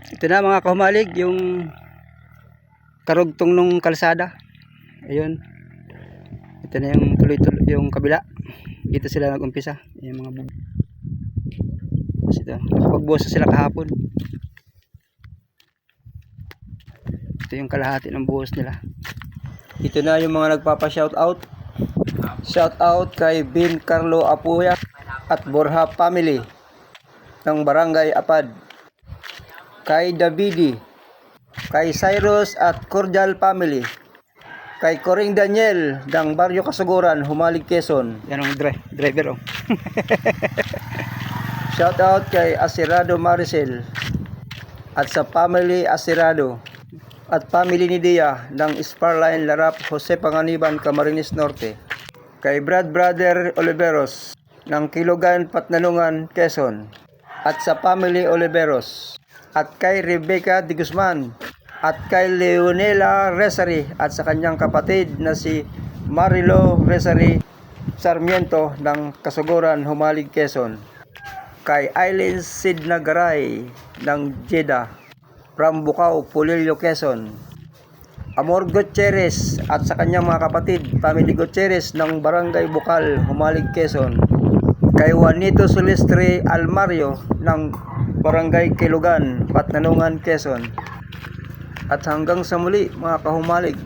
Ito na mga kahumalig, yung karugtong nung kalsada. Ayun. Ito na yung tuloy-tuloy yung kabila. Dito sila nag-umpisa. Yung mga bug. Ito, nakapagbuhos sila kahapon. Ito yung kalahati ng buhos nila. Ito na yung mga nagpapa-shoutout. Shoutout kay Bin Carlo Apuya at Borja family ng Barangay Apad. Kay Davidi, kay Cyrus at Cordial family, kay Coring Daniel ng Barrio Kasuguran, Humalig, Quezon. Yan ang driver oh. Shout out kay Asirado Maricel at sa family Asirado at family ni Dia ng Sparline Larap, Jose Panganiban, Camarines Norte. Kay Brother Oliveros ng Kilogan, Patnalungan, Quezon at sa family Oliveros. At kay Rebecca de Guzman at kay Leonela Resari at sa kanyang kapatid na si Marilo Resari Sarmiento ng Kasuguran, Humalig, Quezon. Kay Aileen Sidna Garay ng Jeddah, Rambukaw, Pulilio, Quezon. Amor Gutierrez at sa kanyang mga kapatid, family Gutierrez ng Barangay Bukal, Humalig, Quezon. Kay Juanito Solistre Almario ng Barangay Kilugan, Patnalungan, Quezon. At hanggang sa muli mga kahumalig.